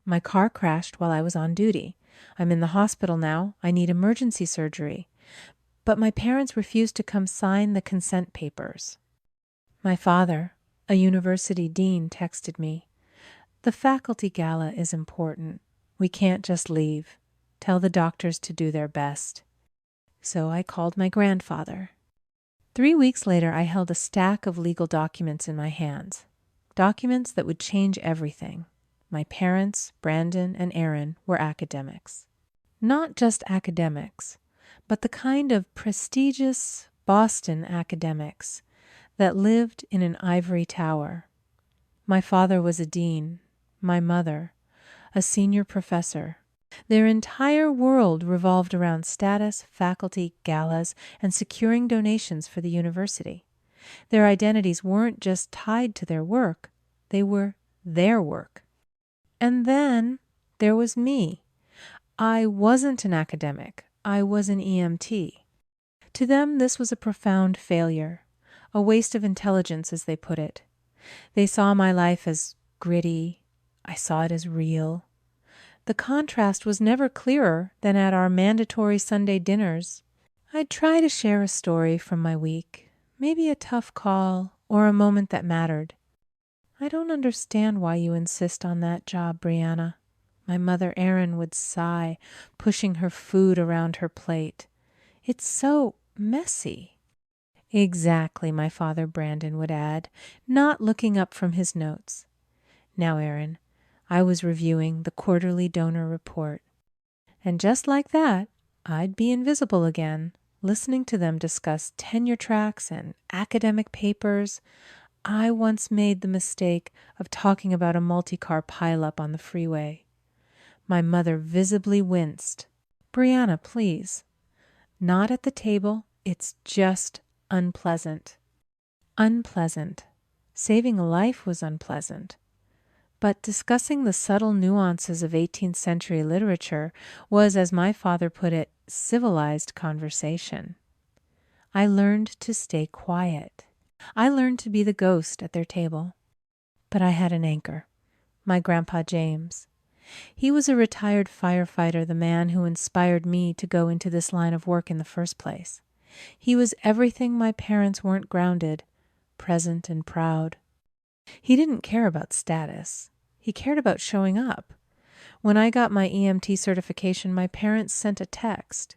My car crashed while I was on duty. I'm in the hospital now. I need emergency surgery. But my parents refused to come sign the consent papers. My father, a university dean, texted me. The faculty gala is important. We can't just leave. Tell the doctors to do their best. So I called my grandfather. 3 weeks later, I held a stack of legal documents in my hands. Documents that would change everything. My parents, Brandon and Aaron, were academics. Not just academics, but the kind of prestigious Boston academics that lived in an ivory tower. My father was a dean, my mother, a senior professor. Their entire world revolved around status, faculty, galas, and securing donations for the university. Their identities weren't just tied to their work, they were their work. And then there was me. I wasn't an academic, I was an EMT. To them, this was a profound failure, a waste of intelligence, as they put it. They saw my life as gritty, I saw it as real. The contrast was never clearer than at our mandatory Sunday dinners. I'd try to share a story from my week, maybe a tough call or a moment that mattered. I don't understand why you insist on that job, Brianna. My mother Erin would sigh, pushing her food around her plate. It's so messy. Exactly, my father Brandon would add, not looking up from his notes. Now, Erin, I was reviewing the quarterly donor report. And just like that, I'd be invisible again, listening to them discuss tenure tracks and academic papers. I once made the mistake of talking about a multi-car pileup on the freeway. My mother visibly winced. Brianna, please. Not at the table. It's just unpleasant. Unpleasant. Saving a life was unpleasant. But discussing the subtle nuances of 18th century literature was, as my father put it, civilized conversation. I learned to stay quiet. I learned to be the ghost at their table. But I had an anchor, my Grandpa James. He was a retired firefighter, the man who inspired me to go into this line of work in the first place. He was everything my parents weren't grounded, present and proud. He didn't care about status. He cared about showing up. When I got my EMT certification, my parents sent a text.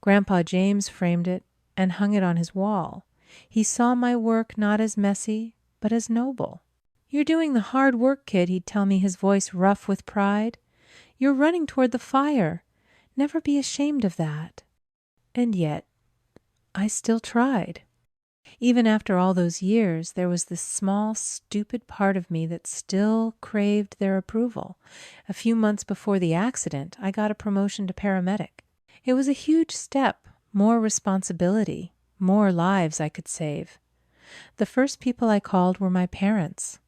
Grandpa James framed it and hung it on his wall. He saw my work not as messy, but as noble. You're doing the hard work, kid, he'd tell me, his voice rough with pride. You're running toward the fire. Never be ashamed of that. And yet, I still tried. Even after all those years, there was this small, stupid part of me that still craved their approval. A few months before the accident, I got a promotion to paramedic. It was a huge step, more responsibility, more lives I could save. The first people I called were my parents.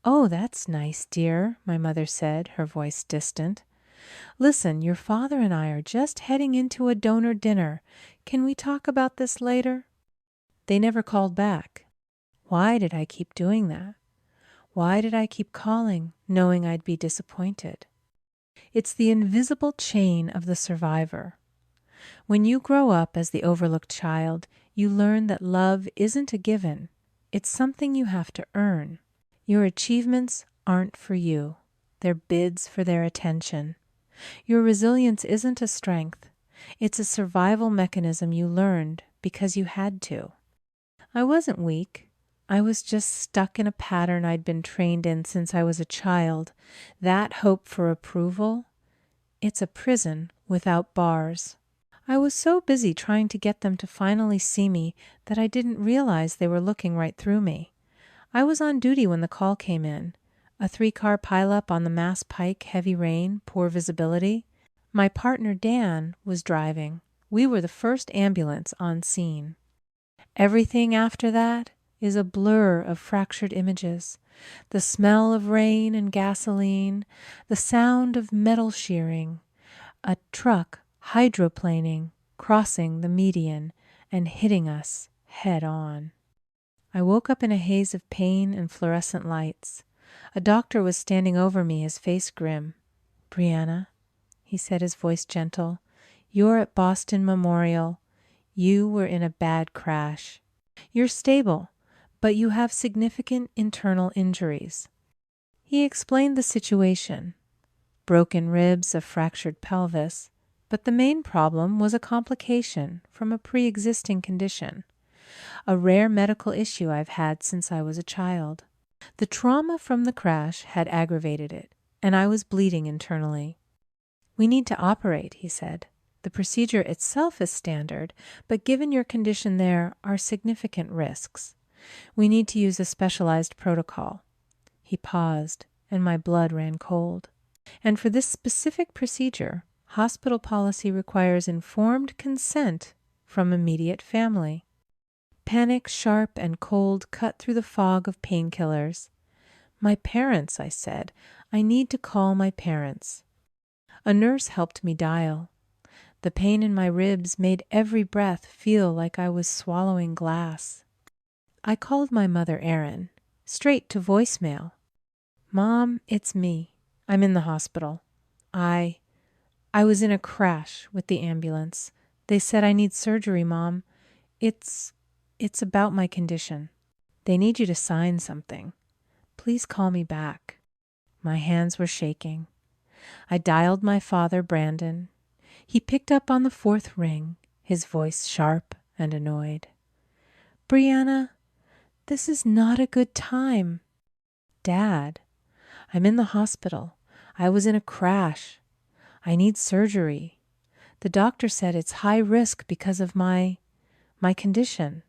Oh, that's nice, dear, my mother said, her voice distant. Listen, your father and I are just heading into a donor dinner. Can we talk about this later? They never called back. Why did I keep doing that? Why did I keep calling, knowing I'd be disappointed? It's the invisible chain of the survivor. When you grow up as the overlooked child, you learn that love isn't a given. It's something you have to earn. Your achievements aren't for you. They're bids for their attention. Your resilience isn't a strength. It's a survival mechanism you learned because you had to. I wasn't weak. I was just stuck in a pattern I'd been trained in since I was a child. That hope for approval, it's a prison without bars. I was so busy trying to get them to finally see me that I didn't realize they were looking right through me. I was on duty when the call came in. A 3-car pileup on the Mass Pike, heavy rain, poor visibility. My partner Dan was driving. We were the first ambulance on scene. Everything after that is a blur of fractured images. The smell of rain and gasoline, the sound of metal shearing, a truck hydroplaning, crossing the median and hitting us head on. I woke up in a haze of pain and fluorescent lights. A doctor was standing over me, his face grim. "Brianna," he said, his voice gentle, "you're at Boston Memorial. You were in a bad crash. You're stable, but you have significant internal injuries." He explained the situation. Broken ribs, a fractured pelvis, but the main problem was a complication from a pre-existing condition, a rare medical issue I've had since I was a child. The trauma from the crash had aggravated it, and I was bleeding internally. "We need to operate," he said. "The procedure itself is standard, but given your condition there are significant risks. We need to use a specialized protocol." He paused, and my blood ran cold. "And for this specific procedure, hospital policy requires informed consent from immediate family." Panic, sharp and cold, cut through the fog of painkillers. "My parents," I said. "I need to call my parents." A nurse helped me dial. The pain in my ribs made every breath feel like I was swallowing glass. I called my mother, Erin, straight to voicemail. "Mom, it's me. I'm in the hospital. I was in a crash with the ambulance. They said I need surgery, Mom. It's about my condition. They need you to sign something. Please call me back." My hands were shaking. I dialed my father, Brandon. He picked up on the fourth ring, his voice sharp and annoyed. "Brianna, this is not a good time." "Dad, I'm in the hospital. I was in a crash. I need surgery. The doctor said it's high risk because of my condition.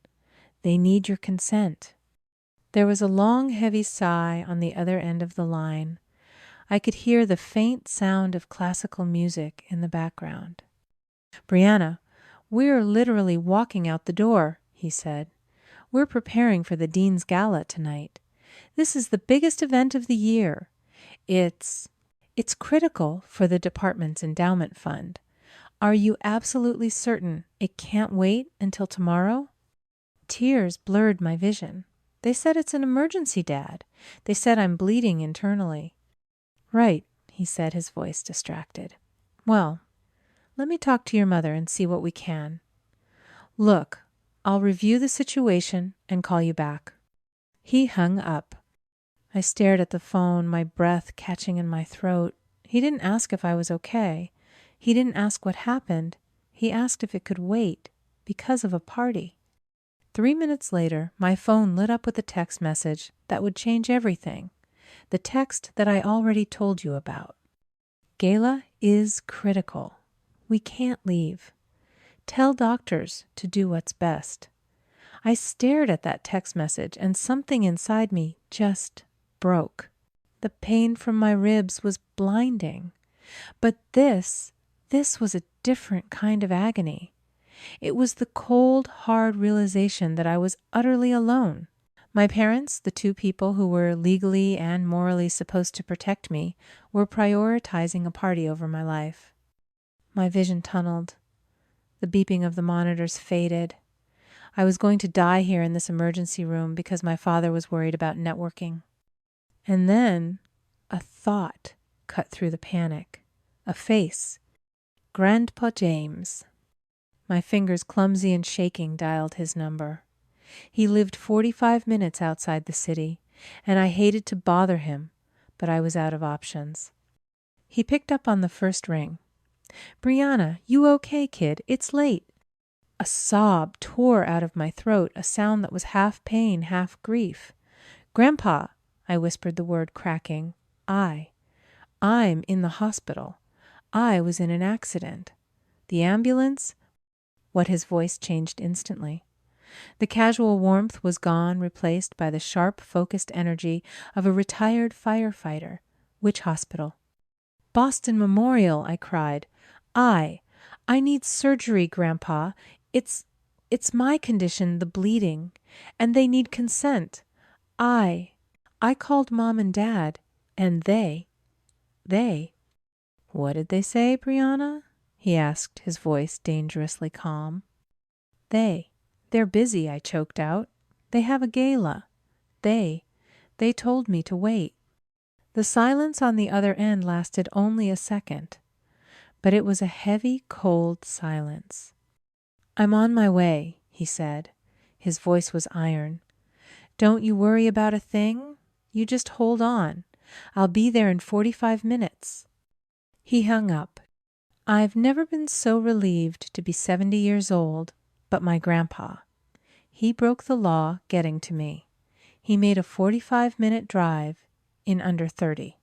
They need your consent." There was a long, heavy sigh on the other end of the line. I could hear the faint sound of classical music in the background. "Brianna, we're literally walking out the door," he said. "We're preparing for the Dean's Gala tonight. This is the biggest event of the year. It's critical for the department's endowment fund. Are you absolutely certain it can't wait until tomorrow?" Tears blurred my vision. "They said it's an emergency, Dad. They said I'm bleeding internally." "Right," he said, his voice distracted. "Well, let me talk to your mother and see what we can. Look, I'll review the situation and call you back." He hung up. I stared at the phone, my breath catching in my throat. He didn't ask if I was okay. He didn't ask what happened. He asked if it could wait because of a party. 3 minutes later, my phone lit up with a text message that would change everything. The text that I already told you about. "Gala is critical. We can't leave. Tell doctors to do what's best." I stared at that text message and something inside me just broke. The pain from my ribs was blinding. But this was a different kind of agony. It was the cold, hard realization that I was utterly alone. My parents, the two people who were legally and morally supposed to protect me, were prioritizing a party over my life. My vision tunneled. The beeping of the monitors faded. I was going to die here in this emergency room because my father was worried about networking. And then a thought cut through the panic. A face. Grandpa James. My fingers, clumsy and shaking, dialed his number. He lived 45 minutes outside the city, and I hated to bother him, but I was out of options. He picked up on the first ring. "Brianna, you okay, kid? It's late." A sob tore out of my throat, a sound that was half pain, half grief. "Grandpa," I whispered the word, cracking. I'm in the hospital. I was in an accident. The ambulance?" What his voice changed instantly. The casual warmth was gone, replaced by the sharp, focused energy of a retired firefighter. "Which hospital?" "Boston Memorial," I cried. I need surgery, Grandpa. It's my condition, the bleeding, and they need consent. I called Mom and Dad, and they. "What did they say, Brianna?" he asked, his voice dangerously calm. They're busy," I choked out. "They have a gala. They told me to wait." The silence on the other end lasted only a second, but it was a heavy, cold silence. "I'm on my way," he said. His voice was iron. "Don't you worry about a thing. You just hold on. I'll be there in 45 minutes. He hung up. I've never been so relieved to be 70 years old, but my grandpa. He broke the law getting to me. He made a 45-minute drive in under 30.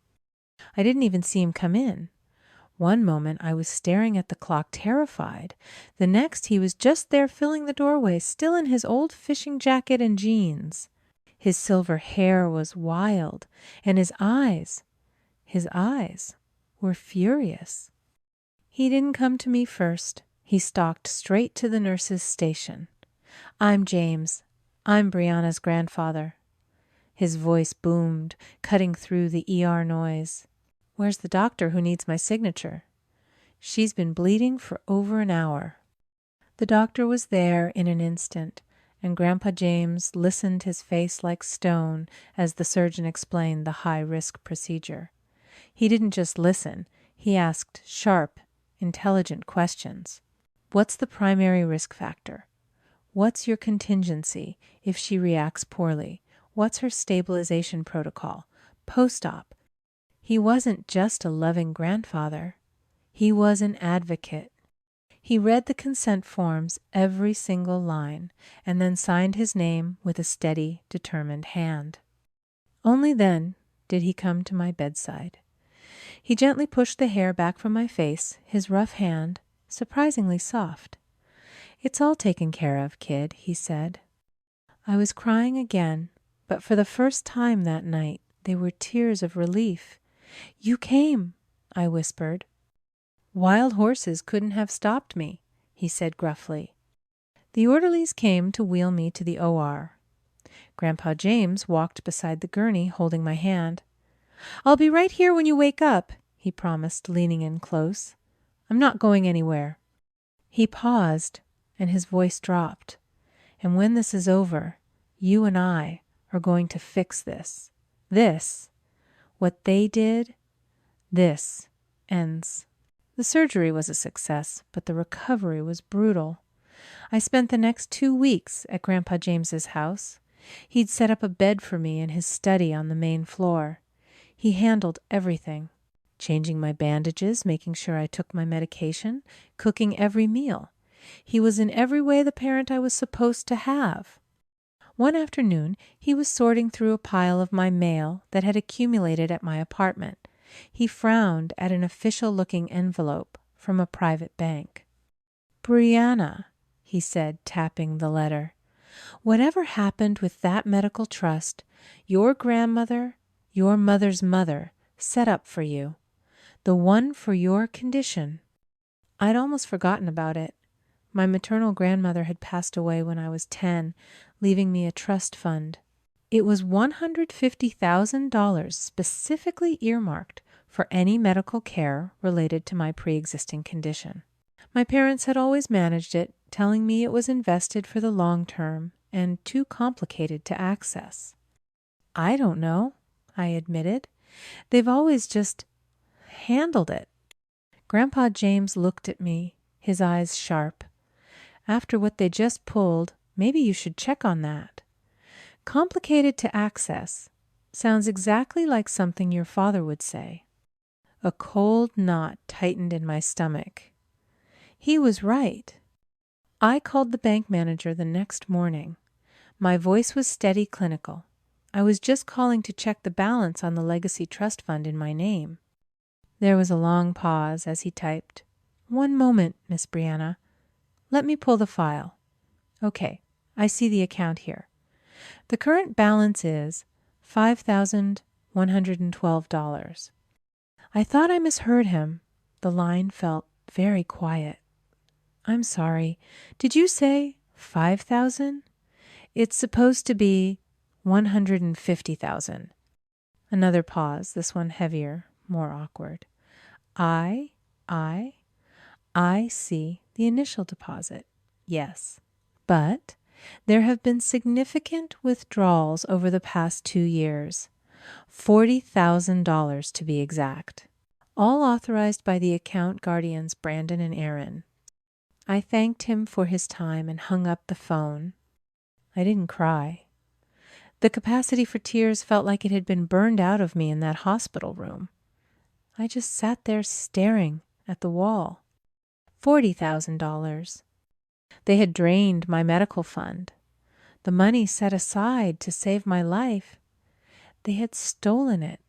I didn't even see him come in. One moment I was staring at the clock terrified. The next he was just there filling the doorway, still in his old fishing jacket and jeans. His silver hair was wild, and his eyes were furious. He didn't come to me first. He stalked straight to the nurse's station. "I'm James. I'm Brianna's grandfather." His voice boomed, cutting through the ER noise. "Where's the doctor who needs my signature?" "She's been bleeding for over an hour." The doctor was there in an instant, and Grandpa James listened, his face like stone, as the surgeon explained the high-risk procedure. He didn't just listen. He asked sharp, intelligent questions. "What's the primary risk factor? What's your contingency if she reacts poorly? What's her stabilization protocol? Post-op?" He wasn't just a loving grandfather. He was an advocate. He read the consent forms, every single line, and then signed his name with a steady, determined hand. Only then did he come to my bedside. He gently pushed the hair back from my face, his rough hand surprisingly soft. "It's all taken care of, kid," he said. I was crying again, but for the first time that night they were tears of relief. "You came," I whispered. "Wild horses couldn't have stopped me," he said gruffly. The orderlies came to wheel me to the OR. Grandpa James walked beside the gurney, holding my hand. "I'll be right here when you wake up," he promised, leaning in close. "I'm not going anywhere." He paused, and his voice dropped. "And when this is over, you and I are going to fix this. What they did, this ends." The surgery was a success, but the recovery was brutal. I spent the next 2 weeks at Grandpa James's house. He'd set up a bed for me in his study on the main floor. He handled everything, changing my bandages, making sure I took my medication, cooking every meal. He was in every way the parent I was supposed to have. One afternoon, he was sorting through a pile of my mail that had accumulated at my apartment. He frowned at an official-looking envelope from a private bank. "Brianna," he said, tapping the letter, "whatever happened with that medical trust your grandmother, your mother's mother, set up for you, the one for your condition, I'd almost forgotten about it. My maternal grandmother had passed away when I was 10, leaving me a trust fund. It was $150,000 specifically earmarked for any medical care related to my pre-existing condition. My parents had always managed it, telling me it was invested for the long term and too complicated to access. "I don't know," I admitted. "They've always just handled it." Grandpa James looked at me, his eyes sharp. "After what they just pulled, maybe you should check on that. Complicated to access sounds exactly like something your father would say." A cold knot tightened in my stomach. He was right. I called the bank manager the next morning. My voice was steady, clinical. I was just calling to check the balance on the legacy trust fund in my name. There was a long pause as he typed. "One moment, Miss Brianna. Let me pull the file. Okay, I see the account here. The current balance is $5,112. I thought I misheard him. The line felt very quiet. "I'm sorry. Did you say 5,000? It's supposed to be 150,000. Another pause, this one heavier, more awkward. I see the initial deposit. Yes. But there have been significant withdrawals over the past 2 years. $40,000 to be exact, all authorized by the account guardians Brandon and Aaron. I thanked him for his time and hung up the phone. I didn't cry. The capacity for tears felt like it had been burned out of me in that hospital room. I just sat there staring at the wall. $40,000. They had drained my medical fund. The money set aside to save my life. They had stolen it.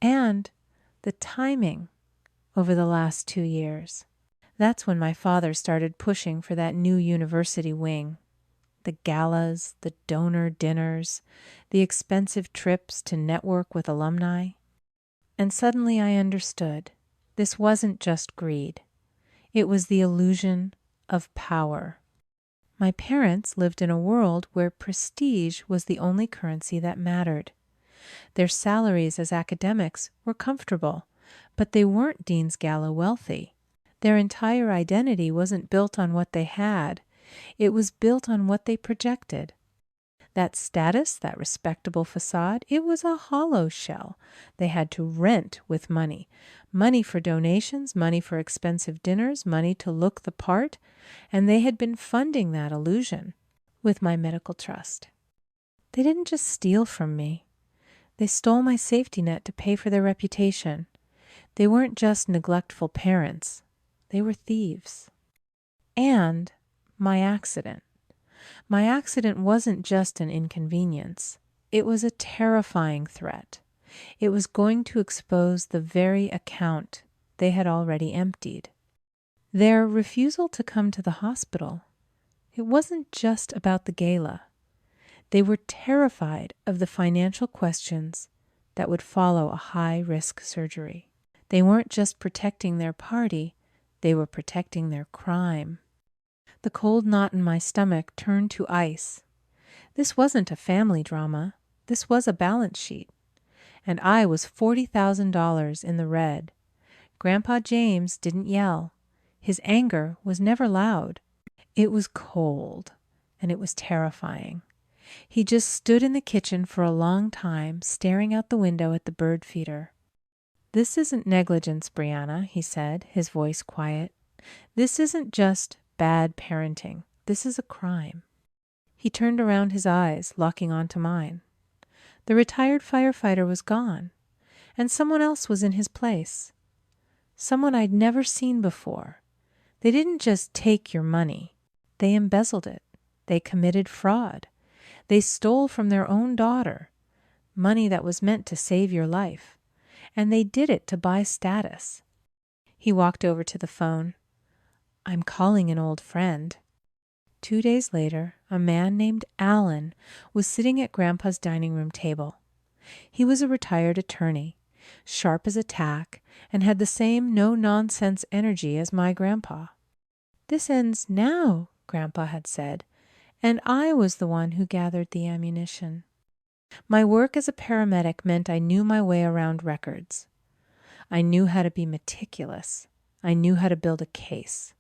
And the timing over the last 2 years. That's when my father started pushing for that new university wing. The galas, the donor dinners, the expensive trips to network with alumni. And suddenly I understood. This wasn't just greed. It was the illusion of power. My parents lived in a world where prestige was the only currency that mattered. Their salaries as academics were comfortable, but they weren't Dean's Gala wealthy. Their entire identity wasn't built on what they had. It was built on what they projected. That status, that respectable facade, it was a hollow shell. They had to rent with money. Money for donations, money for expensive dinners, money to look the part, and they had been funding that illusion with my medical trust. They didn't just steal from me. They stole my safety net to pay for their reputation. They weren't just neglectful parents. They were thieves. And my accident. My accident wasn't just an inconvenience. It was a terrifying threat. It was going to expose the very account they had already emptied. Their refusal to come to the hospital, it wasn't just about the gala. They were terrified of the financial questions that would follow a high-risk surgery. They weren't just protecting their party, they were protecting their crime. The cold knot in my stomach turned to ice. This wasn't a family drama. This was a balance sheet. And I was $40,000 in the red. Grandpa James didn't yell. His anger was never loud. It was cold, and it was terrifying. He just stood in the kitchen for a long time, staring out the window at the bird feeder. "This isn't negligence, Brianna," he said, his voice quiet. "This isn't just bad parenting. This is a crime." He turned around his eyes, locking onto mine. The retired firefighter was gone, and someone else was in his place. Someone I'd never seen before. They didn't just take your money. They embezzled it. They committed fraud. They stole from their own daughter, money that was meant to save your life. And they did it to buy status. He walked over to the phone. "I'm calling an old friend." 2 days later, a man named Alan was sitting at Grandpa's dining room table. He was a retired attorney, sharp as a tack, and had the same no-nonsense energy as my grandpa. "This ends now," Grandpa had said, and I was the one who gathered the ammunition. My work as a paramedic meant I knew my way around records. I knew how to be meticulous. I knew how to build a case.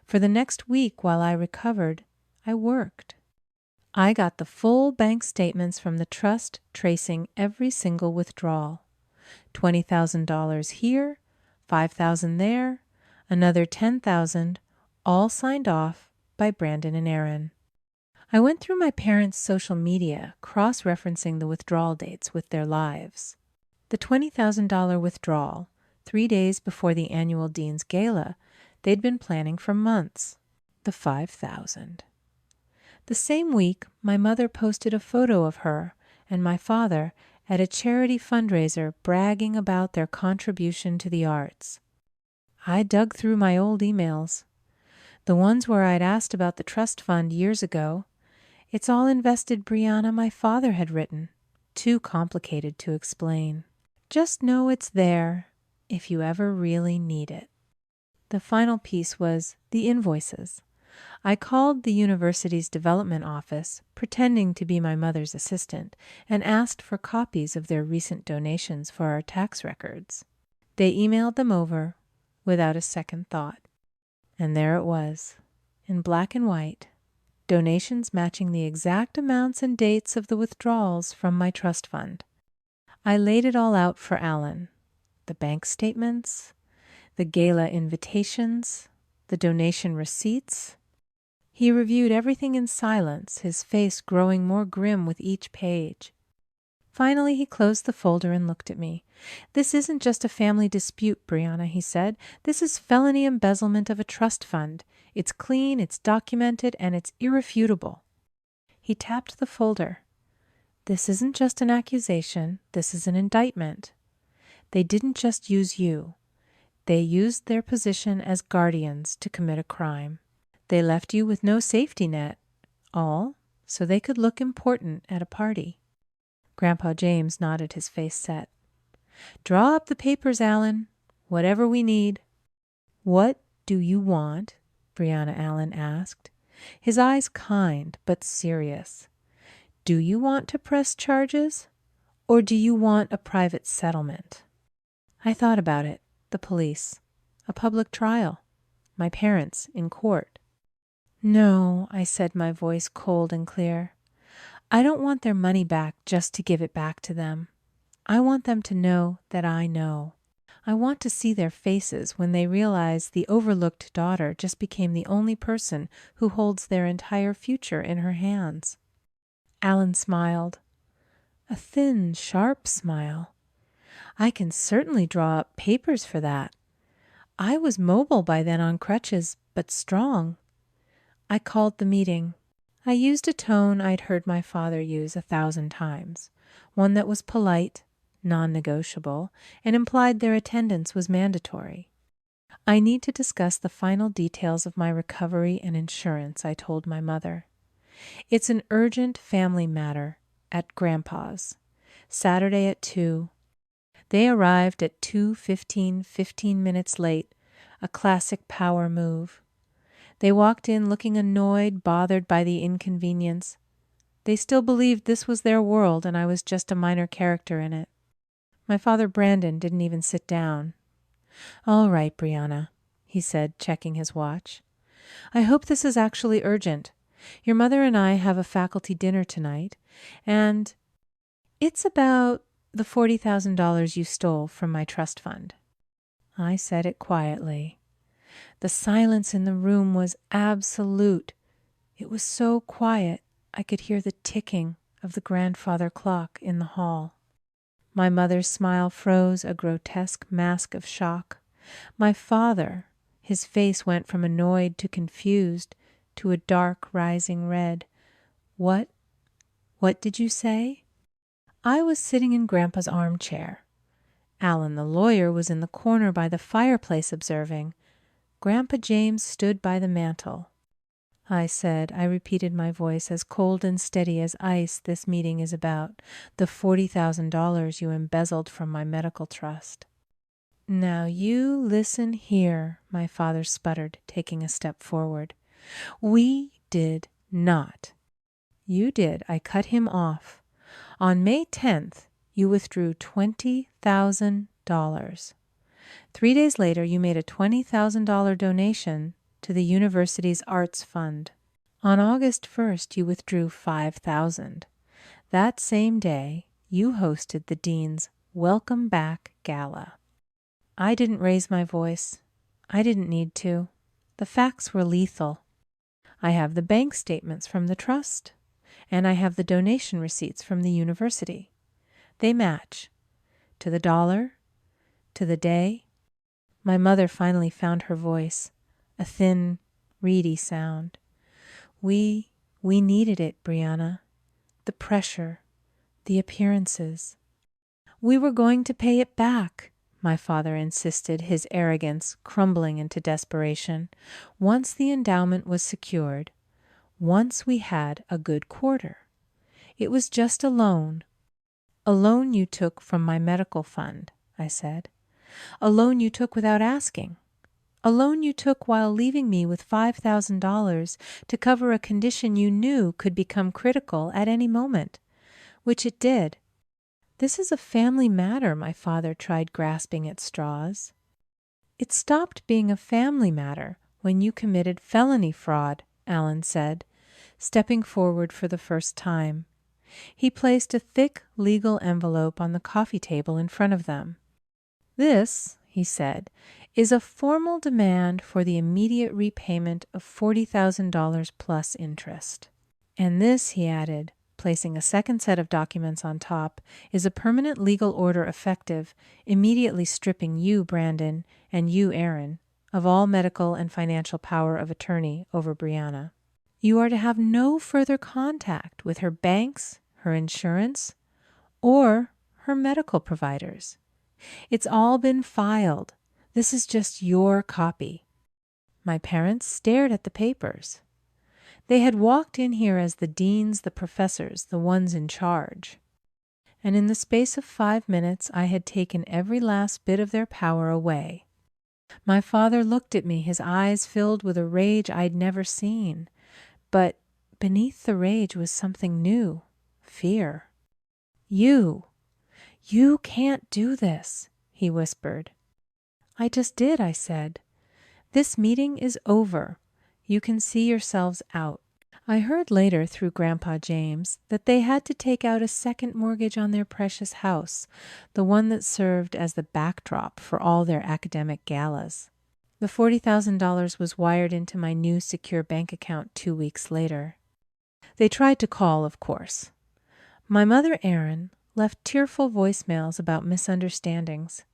For the next week while I recovered, I worked. I got the full bank statements from the trust tracing every single withdrawal. $20,000 here, $5,000 there, another $10,000, all signed off by Brandon and Aaron. I went through my parents' social media, cross-referencing the withdrawal dates with their lives. The $20,000 withdrawal, 3 days before the annual Dean's Gala, they'd been planning for months. The $5,000. The same week, my mother posted a photo of her and my father at a charity fundraiser bragging about their contribution to the arts. I dug through my old emails, the ones where I'd asked about the trust fund years ago. "It's all invested, Brianna," my father had written. Too complicated to explain. "Just know it's there if you ever really need it." The final piece was the invoices. I called the university's development office, pretending to be my mother's assistant, and asked for copies of their recent donations for our tax records. They emailed them over without a second thought. And there it was, in black and white, donations matching the exact amounts and dates of the withdrawals from my trust fund. I laid it all out for Alan. The bank statements, the gala invitations, the donation receipts. He reviewed everything in silence, his face growing more grim with each page. Finally, he closed the folder and looked at me. "This isn't just a family dispute, Brianna," he said. "This is felony embezzlement of a trust fund. It's clean, it's documented, and it's irrefutable." He tapped the folder. "This isn't just an accusation. This is an indictment. They didn't just use you. They used their position as guardians to commit a crime. They left you with no safety net, all so they could look important at a party." Grandpa James nodded, his face set. "Draw up the papers, Alan. Whatever we need." "What do you want?" Brianna Allen asked, his eyes kind but serious. "Do you want to press charges, or do you want a private settlement?" I thought about it. The police. A public trial. My parents in court. "No," I said, my voice cold and clear. "I don't want their money back just to give it back to them. I want them to know that I know. I want to see their faces when they realize the overlooked daughter just became the only person who holds their entire future in her hands." Alan smiled. A thin, sharp smile. "I can certainly draw up papers for that. I was mobile by then on crutches, but strong." I called the meeting. I used a tone I'd heard my father use 1,000 times, one that was polite, non-negotiable, and implied their attendance was mandatory. "I need to discuss the final details of my recovery and insurance," I told my mother. "It's an urgent family matter at Grandpa's. Saturday at 2. They arrived at 2:15, 15 minutes late, a classic power move. They walked in looking annoyed, bothered by the inconvenience. They still believed this was their world and I was just a minor character in it. My father Brandon didn't even sit down. "All right, Brianna," he said, checking his watch. "I hope this is actually urgent. Your mother and I have a faculty dinner tonight, and it's about the $40,000 you stole from my trust fund." I said it quietly. The silence in the room was absolute. It was so quiet I could hear the ticking of the grandfather clock in the hall. My mother's smile froze a grotesque mask of shock. My father, his face went from annoyed to confused to a dark rising red. What did you say?" I was sitting in Grandpa's armchair. Alan the lawyer was in the corner by the fireplace observing. Grandpa James stood by the mantel. "I said," I repeated, my voice as cold and steady as ice, "this meeting is about the $40,000 you embezzled from my medical trust." "Now you listen here," my father sputtered, taking a step forward. "We did not." "You did." I cut him off. "On May 10th, you withdrew $20,000. 3 days later, you made a $20,000 donation to the university's arts fund. On August 1st, you withdrew $5,000. That same day, you hosted the dean's Welcome Back Gala." I didn't raise my voice. I didn't need to. The facts were lethal. I have the bank statements from the trust, and I have the donation receipts from the university. They match. To the dollar, to the day. My mother finally found her voice, a thin, reedy sound. We needed it, Brianna. The pressure, the appearances. We were going to pay it back, my father insisted, his arrogance crumbling into desperation. Once the endowment was secured, once we had a good quarter. It was just a loan. A loan you took from my medical fund, I said. A loan you took without asking. A loan you took while leaving me with $5,000 to cover a condition you knew could become critical at any moment, which it did. This is a family matter, my father tried grasping at straws. It stopped being a family matter when you committed felony fraud, Alan said, stepping forward for the first time. He placed a thick legal envelope on the coffee table in front of them. "This," he said, "is a formal demand for the immediate repayment of $40,000 plus interest. And this," he added, placing a second set of documents on top, "is a permanent legal order effective, immediately stripping you, Brandon, and you, Aaron, of all medical and financial power of attorney over Brianna. You are to have no further contact with her banks, her insurance, or her medical providers. It's all been filed. This is just your copy." My parents stared at the papers. They had walked in here as the deans, the professors, the ones in charge. And in the space of 5 minutes, I had taken every last bit of their power away. My father looked at me, his eyes filled with a rage I'd never seen. But beneath the rage was something new, fear. You can't do this," he whispered. "I just did," I said. "This meeting is over. You can see yourselves out." I heard later through Grandpa James that they had to take out a second mortgage on their precious house, the one that served as the backdrop for all their academic galas. The $40,000 was wired into my new secure bank account 2 weeks later. They tried to call, of course. My mother, Erin, left tearful voicemails about misunderstandings.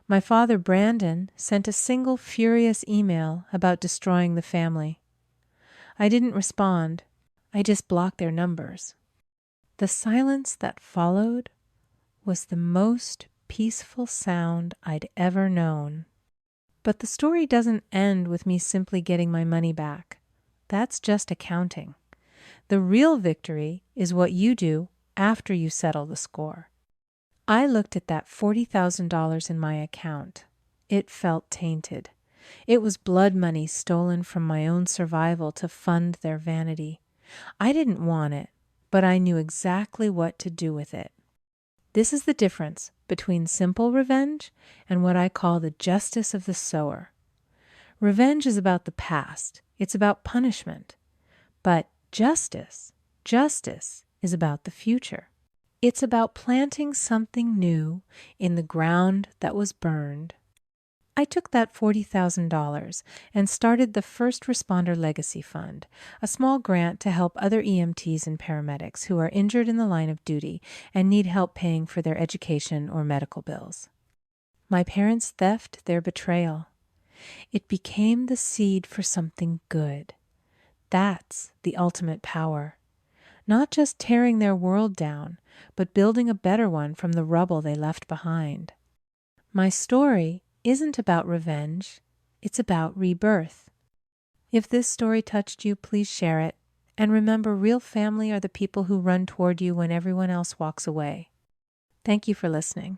My father, Brandon, sent a single furious email about destroying the family. I didn't respond. I just blocked their numbers. The silence that followed was the most peaceful sound I'd ever known. But the story doesn't end with me simply getting my money back. That's just accounting. The real victory is what you do after you settle the score. I looked at that $40,000 in my account. It felt tainted. It was blood money stolen from my own survival to fund their vanity. I didn't want it, but I knew exactly what to do with it. This is the difference between simple revenge and what I call the justice of the sower. Revenge is about the past. It's about punishment. But justice is about the future. It's about planting something new in the ground that was burned. I took that $40,000 and started the First Responder Legacy Fund, a small grant to help other EMTs and paramedics who are injured in the line of duty and need help paying for their education or medical bills. My parents' theft, their betrayal. It became the seed for something good. That's the ultimate power. Not just tearing their world down, but building a better one from the rubble they left behind. My story isn't about revenge, it's about rebirth. If this story touched you, please share it. And remember, real family are the people who run toward you when everyone else walks away. Thank you for listening.